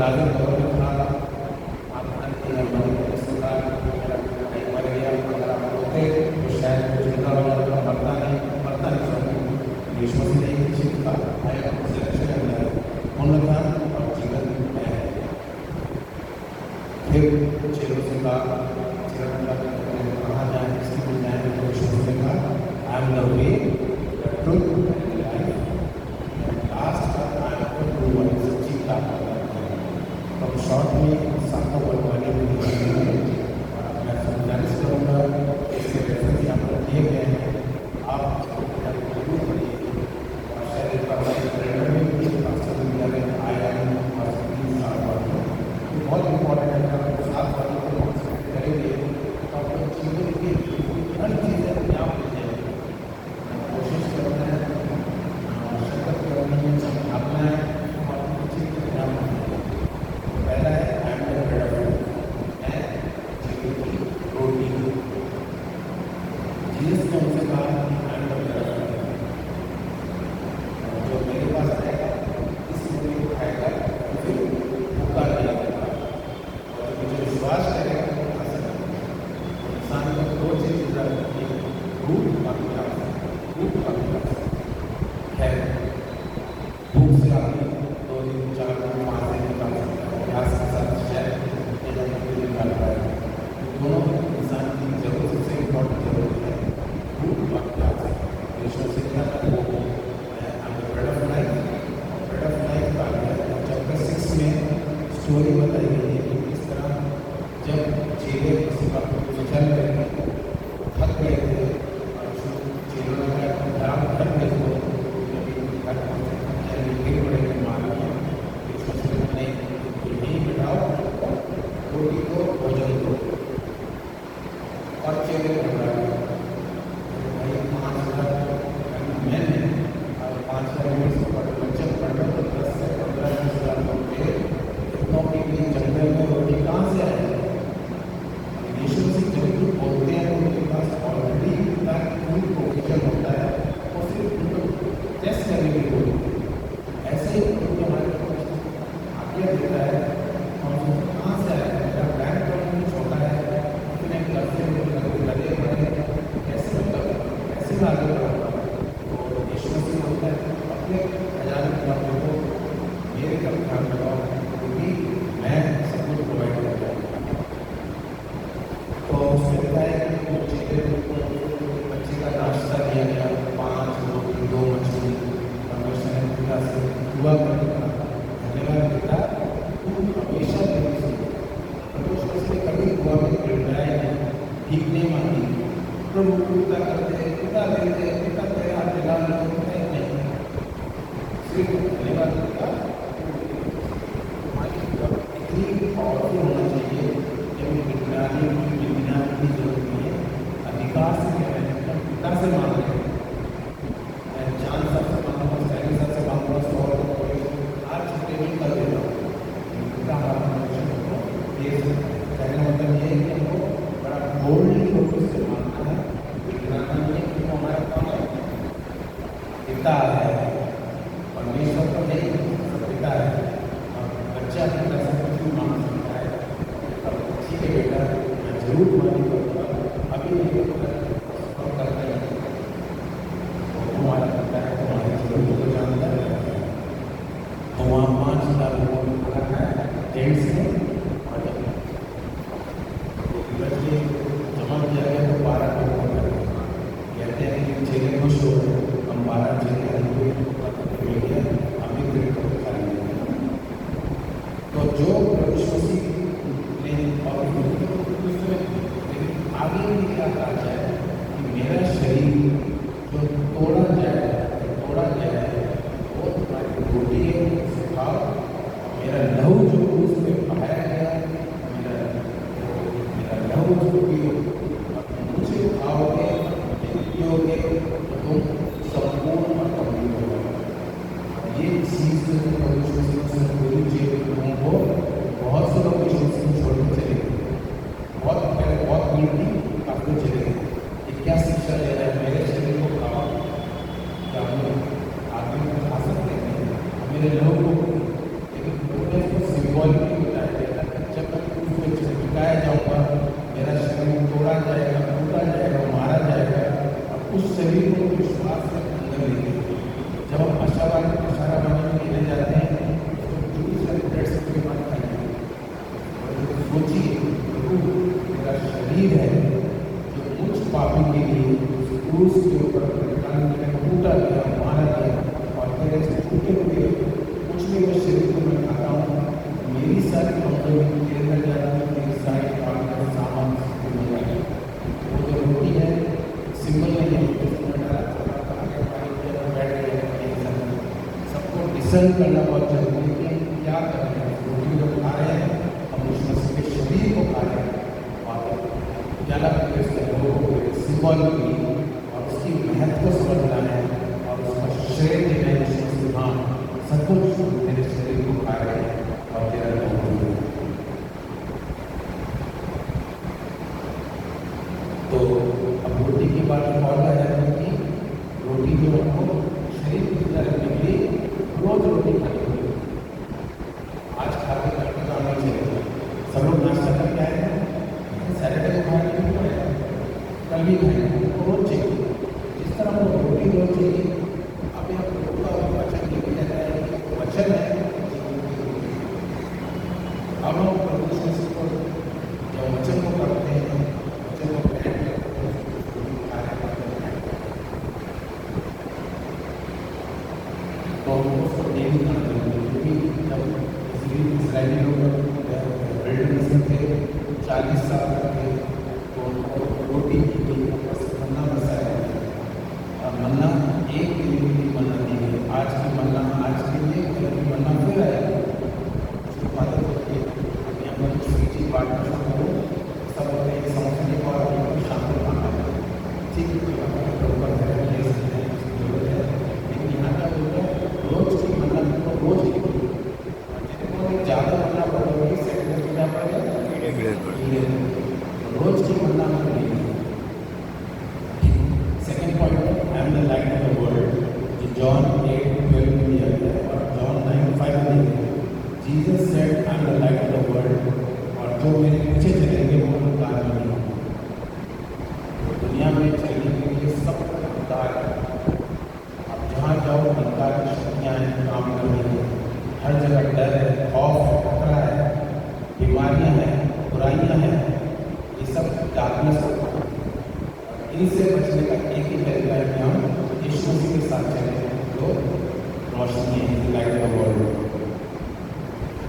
लाजर दौर में था, आपने मर गया, अगर आप होते तो शायद वो जिंदा हो जाता, मरता नहीं सॉरी, यीशु मसीह ने एक चीज का आया सिलेक्शन करना है, पूर्णता और जीवन में है। फिर चेलों से कहा, कहाँ जाए, किसकी जाए, तो यीशु मसीह ने कहा, I am the way, the truth and the life, last का I am the true one, सच्ची बात करता है। तो शॉर्ट में सातों वर्तमानी में मैं समझाने से करूँगा, इसके रेफरेंस यहाँ पर दिए गए हैं, आप जरूर पढ़िए। और शायद इस पर आया है और 3 साल बाद बहुत इम्पोर्टेंट है, अगर 7 साल को करेंगे तो अपने जीवन की हर चीज़ें अपने आप हो जाएगी। कोशिश करना है, शक्ल करनी है, अपना है और चीज़ अपने आप। पहला है रोटी, जीसस ने उनसे कहा जो मेरे पास आएगा इस रोटी को खाएगा उसे भूखा नहीं लगेगा, और जो मुझे विश्वास करेगा वो खा सकता है। इंसान को 2 चीज़ रहती है, भूख बाकी है। भूख से आदमी 2 दिन 4 दिन 5 दिन निकाल सकता है, प्यास के साथ शायद निकाल पाएगा। दोनों इंसान की जरूरत सबसे इम्पोर्टेंट जरूरत है भूख और प्यास। यीशु से क्या था, वो ब्रेड ऑफ लाइफ का चैप्टर 6 में स्टोरी बताई गई है कि किस तरह जब चेले किसी बात को चल रहे थे, थक गए थे, और चेलों ने कहा घर में तो गिर पड़े मार नहीं बिठाओ, रोटी को भोजन दो। और चेले भाई 5,000 मैंने और 5,000 बच्चे पढ़ रहे तो 10 से 15,000 लोग थे, इतनों के लिए जंगल में रोटी कहाँ से आए? यीशु से जब भी बोलते हैं तो उनके पास ऑलरेडी इतना फूड प्रोविजन होता है, और सिर्फ उनको टेस्ट करने की जरूरत है। ऐसे ही उनको हमारे आज्ञा देता है, कहाँ से आया? मेरा बैंक अकाउंट छोटा है, इतने कर्जे लगे पड़े, कैसे आगे बढ़ाऊंगा? तो यीशु मसीह होता है अपने खजाने में को मेरे का ध्यान लगाओ, क्योंकि मैं सब कुछ प्रोवाइड कर जाऊँगा। तो उसमें बताया कि बच्चे का नाश्ता दिया गया, 5 रोटी 2 मछली, परमेश्वर ने पिता से दुआ करके धन्यवाद देता, तू हमेशा मेरी सुन। परमेश्वर से कभी दुआ में गिड़गिड़ाए नहीं, ठीक नहीं मांगी, प्रभु पूजा करते पिता देते पिता तेरा दिला नहीं, सिर्फ धन्यवाद देता। इतनी पावरफुल होना चाहिए जब विज्ञानी की जरूरत नहीं है, अधिकार से कह रहे हैं, पिता से मांग रहे हैं। मैं जान सबसे मांगूंगा, सैनी सबसे मांगूंगा, 100 आज छुट्टी नहीं कर देता हूँ, पिता हमारा ये कहने मतलब ये है कि हमको बड़ा बोल्डली लोगों से मांगना है। विज्ञान में क्यों हमारा कौन है? पिता है, परमेश्वर तो नहीं, पिता है। और बच्चा अपनी तरफ से क्यों मांग सकता है? अब ठीक है बेटा, मैं जरूर मांग करूँगा, अभी नहीं और करता ही तो हमारा पिता है, तुम्हारी जरूरत को जानता है। तो वहाँ 5,000 लोगों को खड़ा है जेंट्स ने, बच्चे जमा किया गया तो 12 लोग कहते हैं कि चेले खुश हो गए, हम 12 चेले मिल गया, हम भी ग्रेट खा लेंगे। तो जो विश्वासी ने और आगे भी क्या कहा जाए कि मेरा शरीर जो तोड़ा जाए वो तुम्हारी रोटी है, उसे खाओ। मेरा लहू जो क्रूस में बहाया गया, लहू जो पियो, मुझे खाओगे पियोगे तो तुम संपूर्ण और कमजोर होगा। ये चीज़ पूरी चीज को बहुत से लोग छोड़ के चले गए, बहुत भीड़ थी, काफी चले गए। क्या शिक्षा दे रहा है? मेरे शरीर को खाओ सिंबॉलिकली बताया गया है। जब तक उसमें चिपकाया जाऊँगा, मेरा शरीर तोड़ा जाएगा, टूटा जाएगा, मारा जाएगा, और उस शरीर को विश्वास से अंदर लेंगे। जब हम अशारा बनाने के लिए जाते हैं तो जूस एंड ब्रेड्स के बाद खाएंगे। और सोचिए, मेरा शरीर है जो मुझ पापी के लिए क्रूस के ऊपर टूटा गया, मारा गया, और मेरे से टूटे हुए कुछ भी मैं शरीर को मैं खाता हूँ, मेरी सारी कमजोरी के अंदर जाती है, मेरी सारी काम का सामान हो जाएगा। वो जो रोटी है सिंबल नहीं है, सबको डिसर्न करना बहुत जरूरी है कि क्या कर रहे हैं। रोटी जो खा रहे हैं हम उस मसीह के शरीर को खा रहे हैं, और ज्यादा सिंबल और उसकी महत्व को समझना है और उसका श्रेय देना है। हाँ, सब कुछ मेरे शरीर को खा रहे हैं और तेरा नाम है। तो अब रोटी की बात और आ जाती है कि रोटी जो हमको शरीर को जिंदा रखने के लिए रोज रोटी खानी होगी। आज खा के कल का काम नहीं चलेगा। सब लोग नाश्ता करके आए हैं, सैटरडे को खाने नहीं पड़ेगा, कल भी खाएंगे, तो रोज चाहिए। जिस तरह हमको रोटी रोज चाहिए, अब यहाँ रोटी का वचन ये भी कहता है कि वचन है। अब हम प्रभु से जब वचन को करते हैं, वचन को ग्रहण करते हैं, तो हमको उसको डेली खाना चाहिए। क्योंकि जब इसराइली लोग विल्डरनेस में थे, 40 साल तक थे, तो उनको रोटी मन्ना बरसाया गया। और मन्ना एक दिन के लिए मन्ना दी गई। आज की मन्ना आज के लिए, कल की मन्ना फिर आएगा। उसकी बातें होती है, अभी हम लोग सूची बांटना शुरू करो, सब होते हैं समझने को और बिल्कुल शांत खाना है। ठीक है, ऊपर ले सकते हैं, उसकी जरूरत है। लेकिन यहाँ का बोलते हैं रोज की मन्ना को रोज ही जिनको ज़्यादा मन्ना पड़ेगी, सेकंड में क्या पड़ेगा, रोज की मन्ना मिलेगी। Second point, I am the light of the world, जो जॉन 8:12 में दिया गया है, और जॉन 9:5 में दिया गया है। Jesus said I am the light of the world, और जो मेरे पीछे चलेंगे वो अंधकार में नहीं होंगे। दुनिया में चलने के लिए सब अंधकार है। अब जहाँ जाओ अंधकार की शक्तियाँ काम कर रही है। हर जगह डर है, खौफ है, खतरा है, बीमारियाँ हैं, बुराइयाँ हैं, ये सब डार्कनेस होता है। इनसे बचने का एक ही तरीका है कि हम यीशु मसीह के साथ चलें, जो रोशनी है, लाइट ऑफ द वर्ल्ड।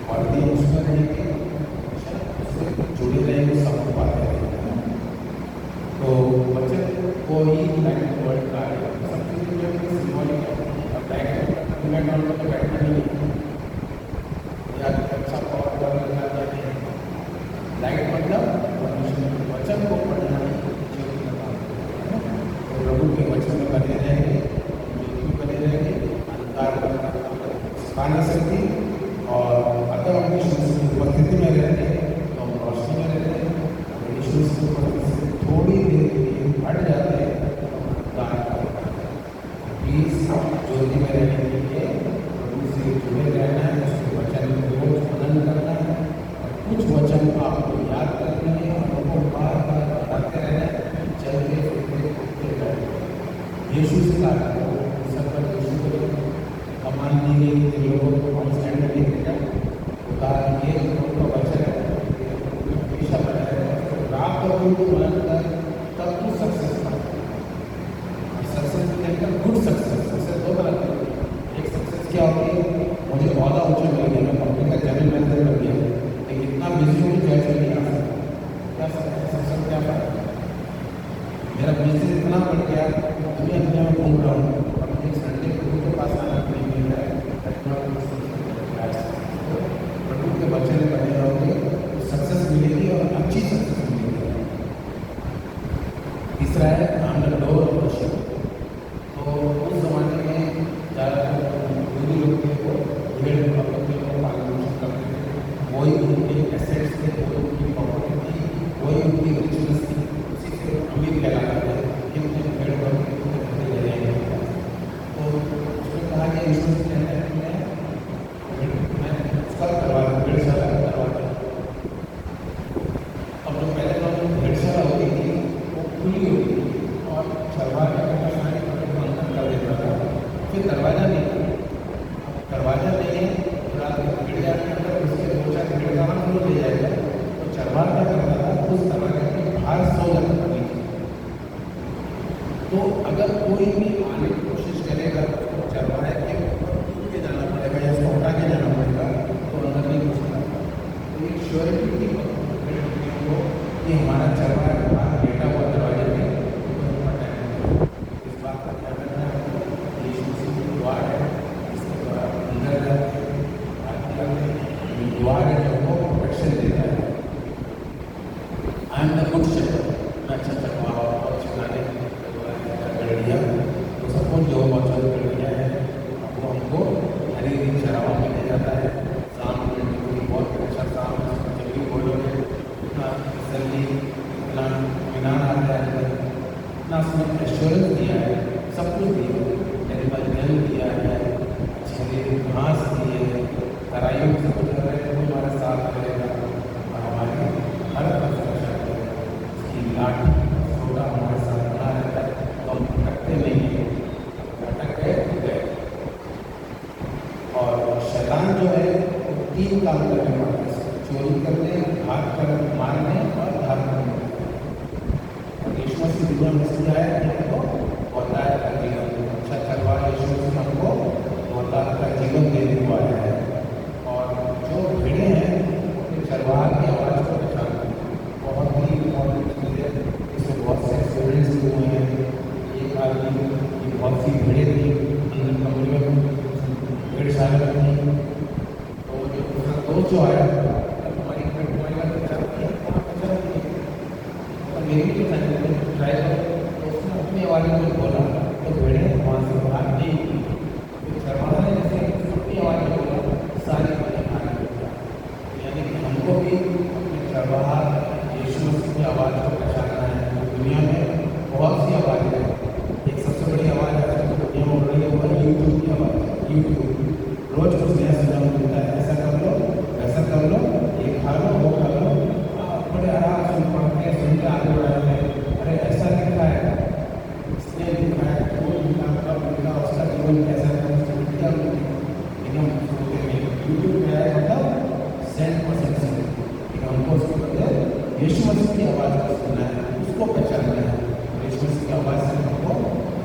और यदि हम उसमें रहेंगे, उससे जुड़े रहेंगे, सब पाते रहेंगे। तो बच्चे को ही लाइट ऑफ द वर्ल्ड का सब चीज़ें जो है सिंबॉलिक है। अब बैठना तो बैठना नहीं है, या अच्छा पावर लगा जाते हैं। लाइट मतलब वचन को पढ़ना है, तो प्रभु के वचन में बने रहेंगे, बने रहेंगे, अंधकार पा नहीं सकती। और अगर हम यीशु की उपस्थिति में रहते हैं तो हम रोशनी में रहते हैं। अगर यीशु की उपस्थिति से थोड़ी देर के लिए हट जाते हैं तो हम अंधकार पाते हैं। प्लीज ज्योति में रहने के लिए प्रभु से जुड़े रहना है, उसके वचन में रोज मनन करना है, और कुछ वचन आपको याद करने हैं और उनको बार बार बताते रहना है, चलते फिरते उठते रहते। यीशु से कहा सब पर यीशु को कमान दी गई इन लोगों को हम स्टैंड में नहीं देगा। तो कहा ये उनका वचन है, हमेशा बना है। रात को उनको मनन कर, तब तू सक्सेस पा। सक्सेस लेकर गुड सक्सेस, सक्सेस दो तरह की। एक सक्सेस क्या होती है, मुझे बहुत ऊँचा मिल गया, मैं कंपनी का जनरल मैनेजर बन गया, लेकिन इतना बिजी हूँ कि जैसे नहीं आ सकता। क्या सक्सेस क्या पाया, मेरा बिजनेस इतना बढ़ गया, दुनिया में घूम रहा हूँ, और मुझे संडे प्रभु के पास आना नहीं मिल रहा है। प्रभु के बच्चे में बने रहोगे तो सक्सेस मिलेगी, और अच्छी सक्सेस मिलेगी। तीसरा है नाम the door of the ship. तो उस जमाने में ज़्यादातर हिंदू लोग थे, वो भेड़ बकरी को पालन पोषण करते थे। वही उनके एसेट्स थे, वही उनकी प्रॉपर्टी थी, वही उनकी रिचनेस थी, उसी से अमीर कहलाते थे। भेड़ बकरी श्योरिटी की को कि हमारा चरवाहा बाहर बैठा हुआ दरवाजे में इस बात का ध्यान रखना है कि यीशु मसीह की द्वार है, इसके द्वारा अंदर जाते हैं, द्वार है जो वो प्रोटेक्शन देता है। आई एम द गुड शेफर्ड, मैं अच्छा चरवाहा और चराने कर दिया तो सपोज जो वचन कर दिया है वो हमको हर एक दिन चरावा में ले जाता है। शाम में कोई बहुत अच्छा काम जब भी बोलोगे इतना तसल्ली इतना इनाम आता है, इतना उसने एश्योरेंस दिया है, सब कुछ दिया है, एनिमल जल दिया है, अच्छे घास दिए, तराइयों से कुछ रहे तो हमारा साथ रहेगा और हमारी हर सुरक्षा करेगा। उसकी लाठी छोटा हमारे साथ बना रहता है तो हम भटकते नहीं हैं, भटक गए तो गए। और शैतान जो है वो 3 काम करने वाला है, चोरी करने, भाग कर मारने और धार करने। और यीशु मसीह दुनिया में इसलिए आया कि हमको बहुतायत का जीवन, अच्छा चरवाहा यीशु मसीह हमको बहुतायत का जीवन देने वाला है। और जो भेड़ें हैं अपने चरवाहा की आवाज़ को पहचानते हैं, बहुत ही इम्पोर्टेंट चीज़ है। इसमें बहुत से एक्सपीरियंस हुए हैं। एक आदमी की बहुत सी भेड़ें थी, अंदर कमरे में भेड़शाला में थी, तो जो उसका दोस्त जो आया हमारी मेरी ड्राइवर तो उसने अपनी आवाज़ में बोला तो भेड़ें वहाँ से बाहर नहीं की। तो चरवाहा ने जैसे अपनी आवाज़ में बोला सारी बातें खाने लग गया। यानी कि हमको भी अपने चरवाहा यीशु मसीह की आवाज़ को पहचानना है। दुनिया में बहुत सी आवाज़ें हैं, एक सबसे बड़ी आवाज़ है जो दुनिया में उड़ रही है वो है यूट्यूब की आवाज़। यूट्यूब रोज़ कुछ नया सुझाव मिलता है, ऐसा कर लो वैसा कर लो, ये खा लो वो खा लो, बड़े आराम से पढ़ते सुन के आगे बढ़ाते हैं। अरे ऐसा लिखा है, इसने लिखा है, वो लिखा कब लिखा, उसका जीवन कैसा है, क्या लेकिन हम सोचते हैं यूट्यूब में आया मतलब 100% सही, लेकिन हमको उसके बदले यीशु मसीह की आवाज़ को सुनना है, उसको पहचानना है। यीशु मसीह की आवाज़ से हमको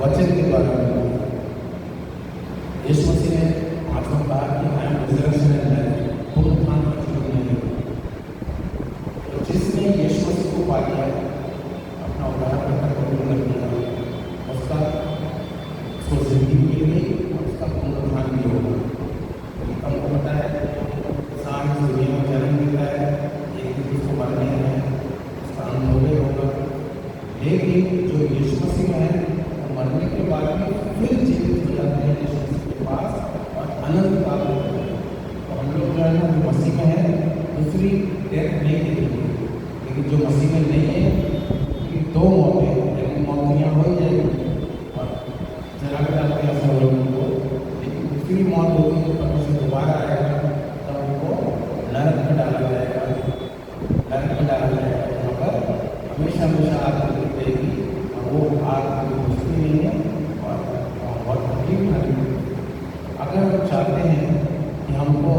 वचन के द्वारा मिलता है। यीशु मसीह ने आत्मा कहा कि आई एम रिजरेक्शन एंड लाइफ, पुनरुत्थान और जीवन नहीं है। तो जिसने यीशु मसीह को पा लिया, अपना उद्धारकर्ता कबूल कर लिया, उसको जिंदगी मिल गई और उसका पुनरुत्थान भी होगा। हमको पता है इंसान इस दुनिया में जन्म लेता है, एक दिन उसको मरना ही है, उसका अंत हो गया होगा। लेकिन जो यीशु मसीह में है वो मरने के बाद भी फिर जीवित हो जाते हैं यीशु मसीह के पास और अनंत काल होते हैं। तो हम लोग जो है ना जो मसीह में है दूसरी डेथ नहीं देखेंगे, लेकिन जो मसीह में नहीं है कि 2 मौतें, लेकिन मौत यहाँ हो ही जाएगी और जला के डालते हैं सब लोगों को, लेकिन दूसरी मौत होगी जो परमेश्वर दोबारा आएगा तब उनको नरक में डाला जाएगा, नरक में डाला जाएगा जहाँ पर हमेशा हमेशा आग लगी रहेगी और वो आग कोई बुझती नहीं है और बहुत तकलीफ नहीं है। अगर हम चाहते हैं कि हमको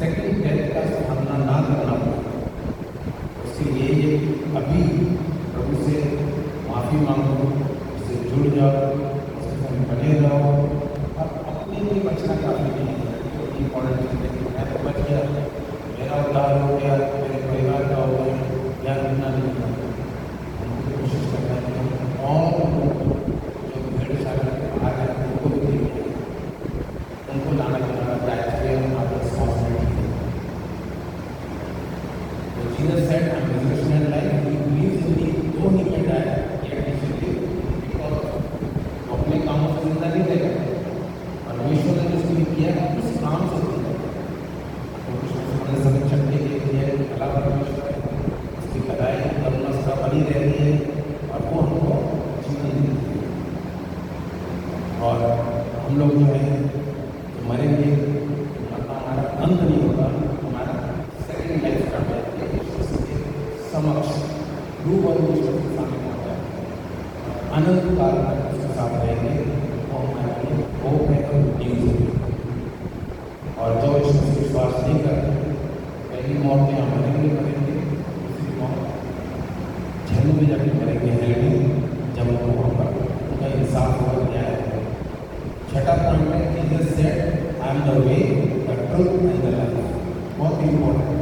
सेकंड डेथ का सामना ना करना पड़े, उसके लिए अभी प्रभु से माफ़ी मांगो, उससे जुड़ जाओ, उसके साथ बने रहो। और अपने लिए बचना काफ़ी नहीं है, तो इम्पोर्टेंट चीज़ है कि मैं तो बच गया, मेरा उद्धार हो गया, मेरे परिवार का हो गया, या इतना नहीं करना। हमको कोशिश करना है कि हम और जो भेड़शाला के बाहर है उनको भी देखें, उनको लाना हमारा दायित्व है, हमारा रिस्पॉन्सिबिलिटी है। तो Jesus said I am resurrection and life, he believes in me though he may die yet he shall live because वो अपने कामों से जिंदा नहीं रहेगा, परमेश्वर ने जो उसके लिए किया है उस काम से जिंदा रहेगा। तो सभी चक्के के लिए कला परमेश्वर है, उसकी कलाई करुणा सदा बनी रहती है और वो हमको जीवन देती है। और हम लोग जो है तो मरेंगे, मरना हमारा अंत नहीं होगा, हमारा सेकंड लाइफ स्टार्ट होती है ईश्वर के समक्ष, रूबरू ईश्वर के सामने पहुँचता है, अनंत काल तक उसके साथ रहेंगे। वो हमारे लिए होप है और न्यूज़ है। और जो ईश्वर से विश्वास नहीं करते, पहली मौत में हम मरेंगे, दूसरी मौत जहन्नुम में जाके मरेंगे, हेलनी, जब वो वहाँ पर उनका इंसाफ होगा, न्याय होगा। छठा पॉइंट है Jesus said I am the way the truth and the life, बहुत इम्पोर्टेंट।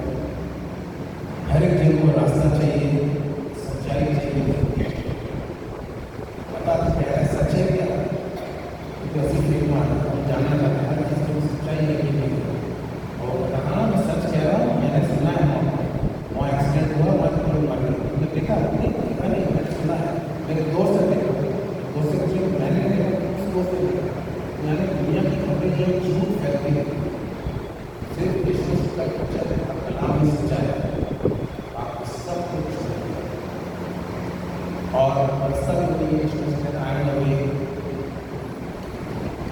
आपकी सच्चाई आपको सब कुछ छोड़ेगा। और पर्सनली यीशु मसीह ने आए हुए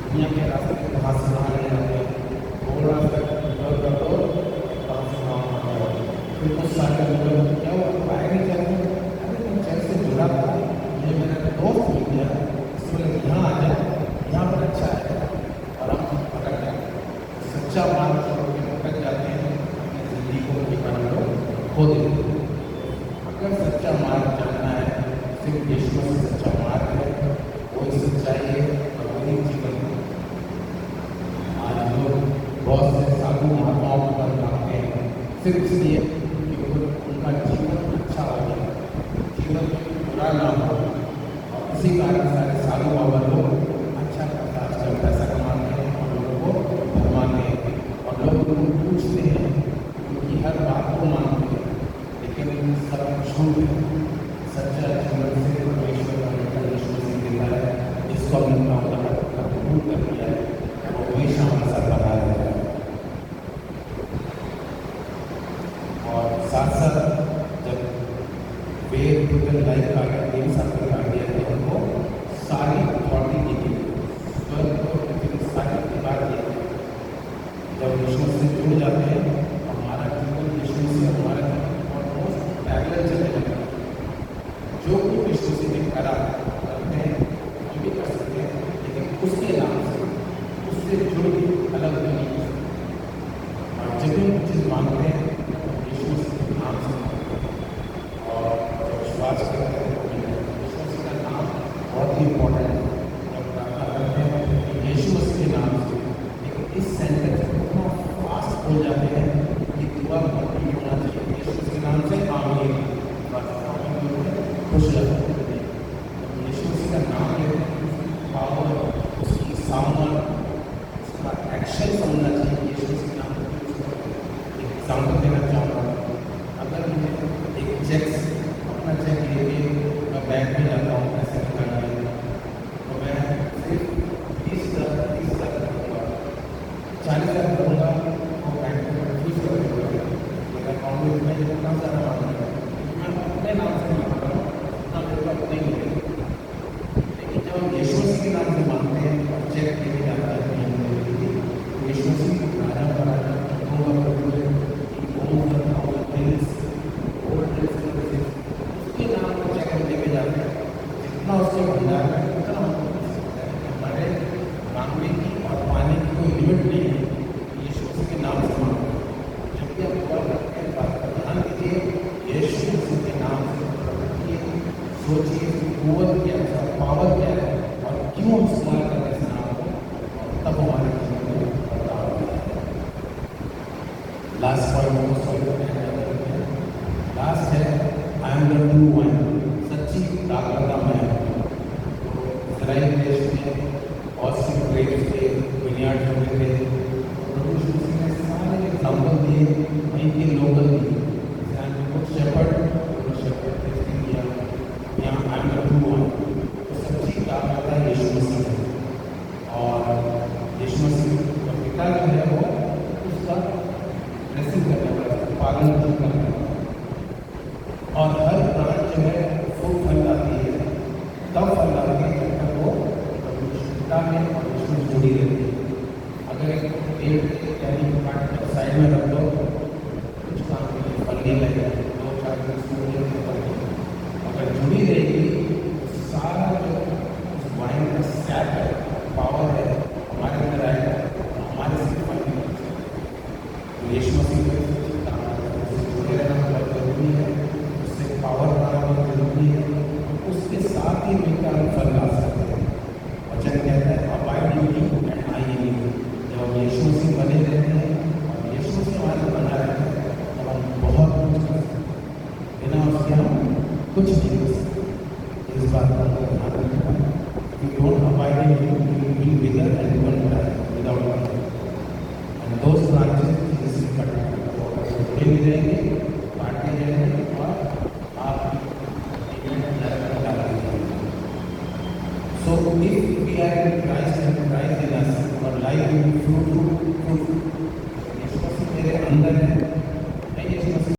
दुनिया के रास्ते कहाँ से कहाँ ले जाते हैं, वो रास्ता कवर कर दो कहाँ से कहाँ आने वाले। फिर कुछ सारे लोग क्या वो आए नहीं चाहते, अरे तुम चर्च से जुड़ा था, मुझे मेरा दोस्त मिल गया, इसलिए यहाँ आ जाए, यहाँ पर अच्छा है, और हम पकड़ जाए सच्चा मार्ग छोड़ के पकड़ जाते हैं, अपनी जिंदगी को ठिकाना लो खो देते हैं। अगर सच्चा मार्ग जानना है, सिर्फ यीशु मसीह सच्चा मार्ग है, वही सच्चाई है और वही जीवन है। आज लोग बहुत से साधु महात्माओं पर मानते हैं सिर्फ इसलिए कि उनका जीवन अच्छा हो जाए, जीवन बुरा ना हो, और इसी कारण सारे साधु बाबा लोग अच्छा करता अच्छा पैसा कमाते हैं और लोगों को भरमाते हैं, और लोग उनको पूछते हैं, उनकी हर बात को मानते हैं, लेकिन सब झूठ है। सच्चा जीवन से परमेश्वर का बेटा यीशु मसीह देता है, जिसको हमने अपना उदाहरण कबूल कर लिया है, वो हमेशा हमारे साथ बना रहता है। और साथ साथ जब वेद लाइफ आ गया, तेरी साथ आ गया, तो हमको सारी अथॉरिटी दी गई, स्वर्ग को सारी अधिकार दिया गया। जब यीशु मसीह जुड़ जाते हैं, हमारा जीवन यीशु मसीह हमारा ऑलमोस्ट पैरेलल चले जाता है। जो कुछ यीशु मसीह ने करा करते हैं, हम भी कर सकते हैं, लेकिन उसके नाम से उससे जुड़ के अलग नहीं हो सकते। और जब भी हम चीज़ मांगते हैं यीशु मसीह के नाम से, और जब विश्वास करते हैं यीशु मसीह का नाम बहुत ही इम्पोर्टेंट है। जब प्रार्थना करते हैं यीशु मसीह के नाम से, लेकिन इस सेंटेंस इतना फास्ट हो जाते हैं कि दुआ नहीं होना चाहिए। यीशु मसीह के नाम से आमीन, बस खुश रहते हैं। यीशु मसीह का नाम लेते हैं, पावर, उसकी सामना, उसका एक्शन समझना चाहिए। यीशु मसीह के नाम एक एग्जाम्पल देना चाहूँगा। अगर मैं एक चेक अपना चेक लेके मैं बैंक में जाता हूँ पैसे निकालने, तो मैं सिर्फ 20,000 करूँगा, 40,000 करूँगा, वो बैंक में 20,000 करूँगा, मेरा अकाउंट में मैं जितना ज़्यादा मांगूँगा मैं अपने नाम से मांगता हूँ, उतना मेरे को अपने ही मिलेगा। लेकिन जब हम यीशु मसीह के नाम से मांगते हैं और चेक लेके जाता है तो यीशु मसीह राजा का राजा उसके नाम पर चेक लेके जाते हैं, जितना उसके भंडार में उतना हम हमारे मांगने की और पाने की कोई लिमिट नहीं है। यीशु मसीह के नाम से मांगो। जब भी आप दुआ करते हैं, बात पर ध्यान दीजिए, यीशु मसीह के नाम से रखिए, सोचिए कुव्वत क्या है, पावर क्या है, और क्यों हम इस्तेमाल करते हैं इस नाम को, और तब हमारे जीवन में बदलाव आता है। लास्ट पॉइंट को सॉल्व करते हैं। लास्ट है आई एम द ट्रू वन, सच्ची दाखलता मैं हूँ। इजराइल देश में ऑस्टिन ग्रेव्स थे, विनयार्ड होते थे, प्रभु यीशु मसीह ने सारे एग्जाम्पल दिए, वहीं के लोकल दिए। शेपर्ड दिया, यहाँ आई एम द ट्रू वन, तो सच्ची दाखलता यीशु मसीह है। और यीशु मसीह का पिता जो है वो उसका ब्लेसिंग करने वाला, पालन करने वाला, और हर ब्रांच जो है फूल फल लाती है, तब फल लाती है जब तक वो पिता में और उसमें जुड़ी रहती है। अगर एक पेड़ यानी काट कर साइड में रख दो, कुछ काम के लिए फल नहीं लगेगा, 2-4 दिन फल नहीं। अगर जुड़ी रहेगी तो सारा जो उस वाइन का सैप है, पावर है, हमारे अंदर आएगा, हमारे से फल नहीं लग सकता। तो यीशु मसीह को जुड़े रहना बहुत जरूरी है, उससे पावर पाना बहुत जरूरी है, उसके साथ ही मिलकर हम फल ला सकते हैं। वचन कहता है abide in me and I in you. जब हम यीशु मसीह बने रहते हैं और यीशु मसीह हमारे बना रहता है, तब हम बहुत कुछ कर सकते हैं, बिना उसके हम कुछ नहीं कर सकते। इस बात का ध्यान रखना, if you don't abide in him, you will wither and you will die without him. And those branches is cut. जुड़े भी रहेंगे, काटते जाएंगे, और आप so if we are in Christ and Christ in us, our life will be fruitful. यीशु मसीह मेरे अंदर है, मैं అన్ని చేసిన